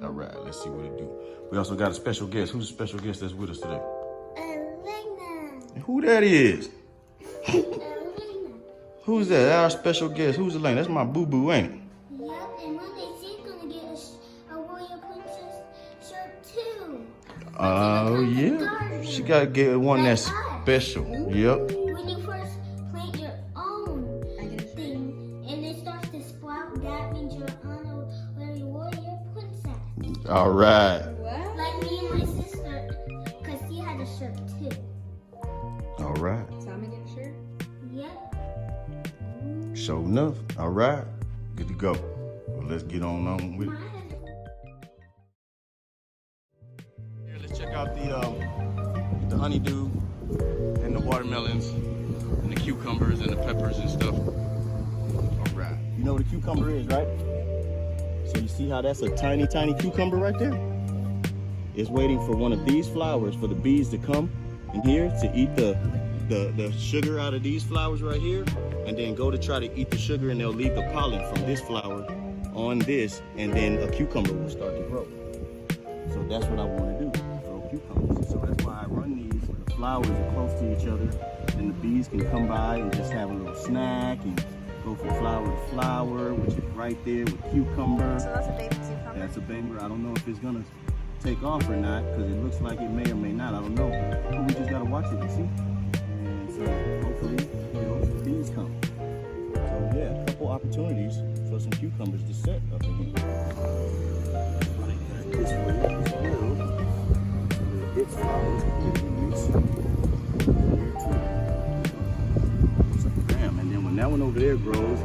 All right, let's see what it do. We also got a special guest. Who's the special guest that's with us today? Elena. Who that is? Elena. Who's that? Our special guest. Who's Elena? That's my boo-boo, ain't it? Yep, and one day she's gonna get a royal princess shirt too. Oh, yeah. She got to get one that's special. Yep. When you first plant your own thing and it starts to sprout, that means you're honorary warrior princess. All right. What? Like me and my sister, because she had a shirt too. All right. So I'm gonna get a shirt? Yep. Sure enough. All right. Good to go. Well, let's get on with it. Here, let's check out the honeydew and the watermelons and the cucumbers and the peppers and stuff. All right. You know what a cucumber is, right? So you see how that's a tiny, tiny cucumber right there? It's waiting for one of these flowers for the bees to come in here to eat the sugar out of these flowers right here, and then go to try to eat the sugar, and they'll leave the pollen from this flower on this, and then a cucumber will start to grow. So that's what I want to do, grow cucumbers. So that's why I run these where the flowers are close to each other, and the bees can come by and just have a little snack and go from flower to flower, which is right there with cucumber. So that's a baby cucumber? That's a baby. I don't know if it's gonna take off or not, because it looks like it may or may not. I don't know. But we just gotta watch it and see. And so hopefully, the bees come. So yeah, a couple opportunities for some cucumbers to set up in here. Like this way as well. So its flowers can get released here too. So bam, and then when that one over there grows,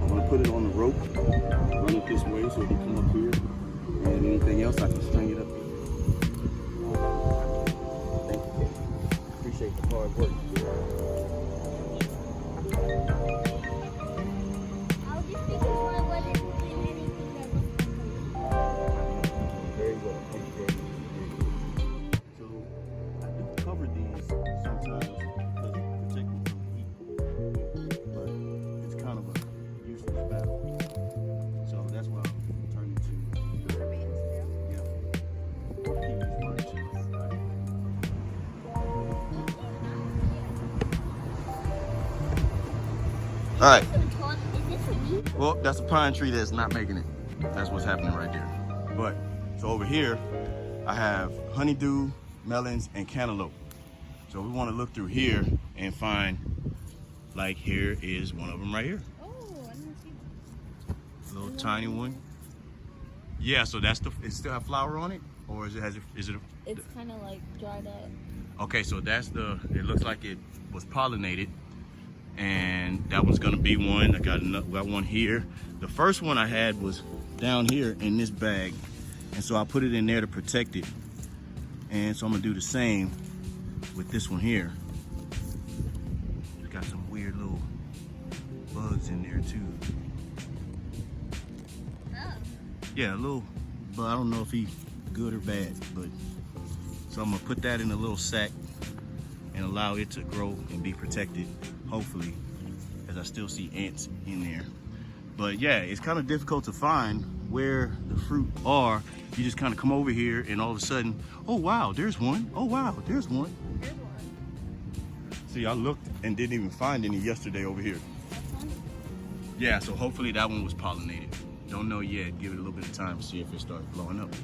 I'm gonna put it on the rope, run it this way so it can come up here. And anything else, I can string it up. Thank you. Appreciate the hard work. I was just thinking why I wasn't doing anything that was Very well. Thank you very much. So I do cover these sometimes because it protects them from the heat. But it's kind of a useless battle. So that's why I'm turning to For beans too? All right. Is this for you? Well, that's a pine tree that's not making it. That's what's happening right there. But so over here, I have honeydew, melons, and cantaloupe. So we want to look through here and find, like, here is one of them right here. Oh, I didn't see that. A little tiny one. Yeah. So that's it. Still have flower on it, or is it? It's kind of like dried up. Okay, so that's it looks like it was pollinated, and that one's gonna be one. I got one here. The first one I had was down here in this bag, and so I put it in there to protect it. And so I'm gonna do the same with this one here. It's got some weird little bugs in there too. Oh. Yeah, a little, but I don't know if he's good or bad, but so I'm gonna put that in a little sack and allow it to grow and be protected, hopefully, as I still see ants in there. But yeah, it's kind of difficult to find where the fruit are. You just kind of come over here and all of a sudden, oh wow, there's one. Oh wow, there's one. Here's one. See, I looked and didn't even find any yesterday over here. Yeah, so hopefully that one was pollinated. Don't know yet, give it a little bit of time to see if it starts blowing up.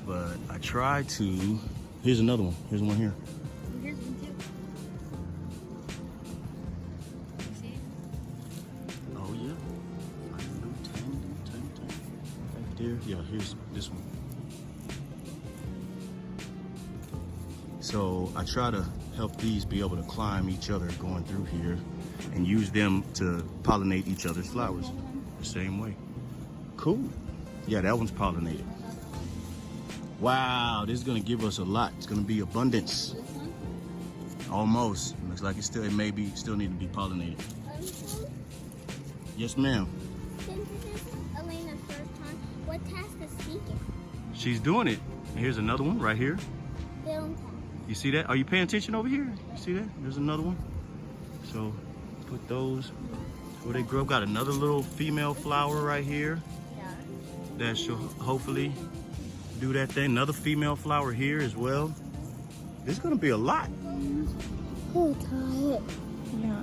But I tried to, here's another one. Here's one here. Here's one too. You see? Oh yeah. Like a little tiny. Right there. Yeah, here's this one. So I try to help these be able to climb each other going through here and use them to pollinate each other's flowers the same way. Cool. Yeah, that one's pollinated. Wow, this is gonna give us a lot. It's gonna be abundance. This one? Almost. Looks like it may be still need to be pollinated. Yes, ma'am. Since this is Elena's first time, what task is speaking? She's doing it. And here's another one right here. Film task. You see that? Are you paying attention over here? You see that? There's another one. So put those where they grow. Got another little female flower right here. that should hopefully do that thing. Another female flower here as well. It's gonna be a lot. Oh, tired. Yeah.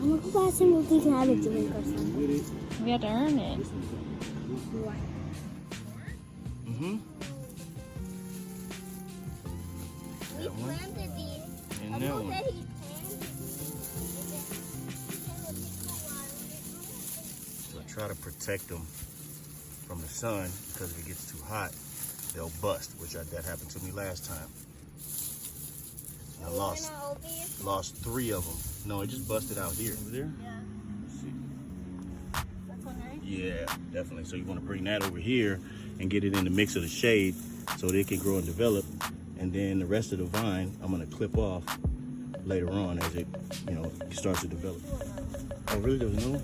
I'm gonna go buy some of these cabbage drink or something. We have to earn it. Mm-hmm. We That one. planted these. And I that know one. that he planted So I try to protect them from the sun because if it gets too hot, they'll bust, which that happened to me last time. I lost 3 of them. No, it just busted out here. Over there? Yeah. Let's see. That's one, right? Yeah, definitely. So you want to bring that over here and get it in the mix of the shade so they can grow and develop. And then the rest of the vine, I'm going to clip off later on as it, starts to develop. Oh, really? There's no?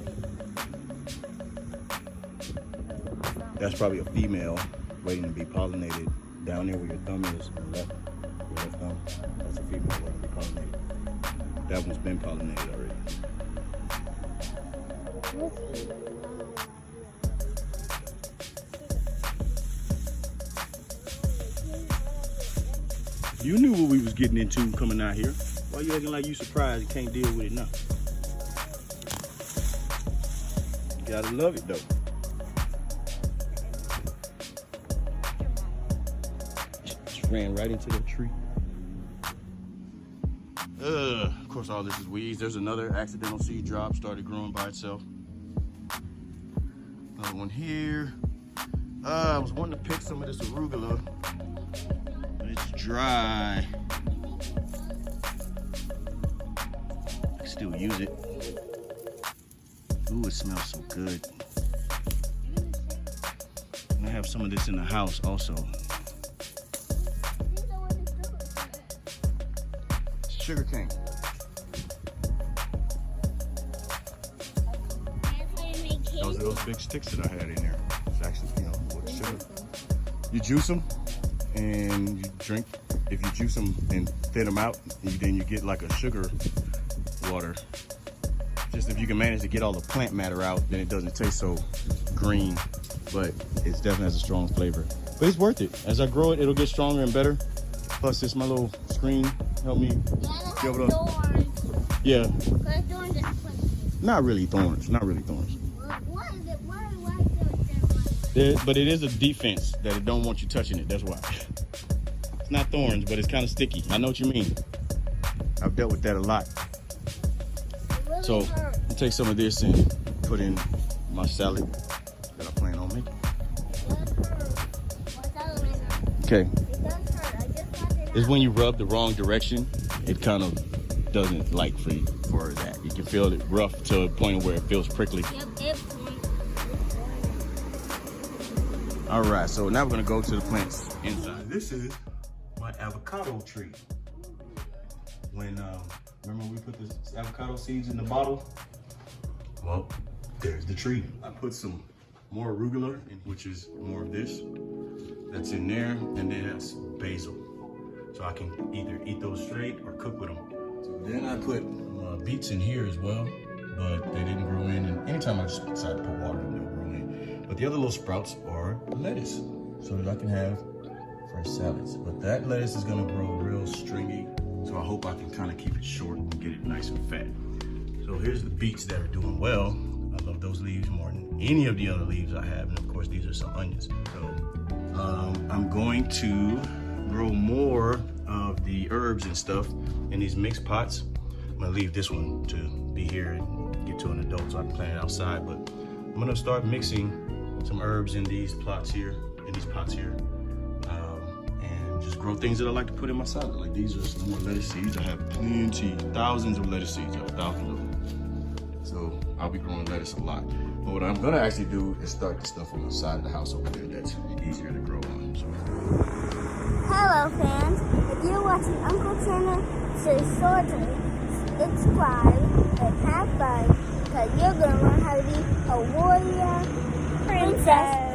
That's probably a female waiting to be pollinated down there where your thumb is. On the left, your left thumb. That's a female waiting to be pollinated. That one's been pollinated already. You knew what we was getting into coming out here. Why you acting like you surprised and can't deal with it now? You gotta love it though. Just ran right into the tree. Of course all this is weeds. There's another accidental seed drop, started growing by itself. Another one here. I was wanting to pick some of this arugula, but it's dry. I can still use it. Ooh, it smells so good. And I have some of this in the house also. Sugar cane. Those are those big sticks that I had in there. It's actually, with sugar. You juice them and you drink. If you juice them and thin them out, then you get like a sugar water. Just if you can manage to get all the plant matter out, then it doesn't taste so green, but it definitely has a strong flavor. But it's worth it. As I grow it, it'll get stronger and better. Plus, this my little screen help me be able to. Yeah. Not really thorns. Not really thorns. What is it? Why is it? But it is a defense that it don't want you touching it. That's why. It's not thorns, but it's kind of sticky. I know what you mean. I've dealt with that a lot. So I'll take some of this and put in my salad that I plan on making. Okay. It's when you rub the wrong direction, it kind of doesn't like for that. You can feel it rough to a point where it feels prickly. All right, so now we're gonna go to the plants inside. This is my avocado tree. Remember when we put the avocado seeds in the bottle? Well, there's the tree. I put some more arugula, which is more of this. That's in there, and then that's basil. So I can either eat those straight or cook with them. So then I put beets in here as well, but they didn't grow in. And anytime I just decide to put water in, they'll grow in. But the other little sprouts are lettuce, so that I can have fresh salads. But that lettuce is gonna grow real stringy, so I hope I can kind of keep it short and get it nice and fat. So here's the beets that are doing well. I love those leaves more than any of the other leaves I have. And of course, these are some onions. So I'm going to grow more of the herbs and stuff in these mixed pots. I'm gonna leave this one to be here and get to an adult so I can plant it outside. But I'm gonna start mixing some herbs in these pots here, and just grow things that I like to put in my salad. Like these are some more lettuce seeds. I have plenty, thousands of lettuce seeds. I have thousands of them. So I'll be growing lettuce a lot. But what I'm gonna actually do is start the stuff on the side of the house over there that's easier to grow on. So. Hello fans, if you're watching Uncle Channel, so sure to subscribe and have fun, because you're going to learn how to be a warrior princess.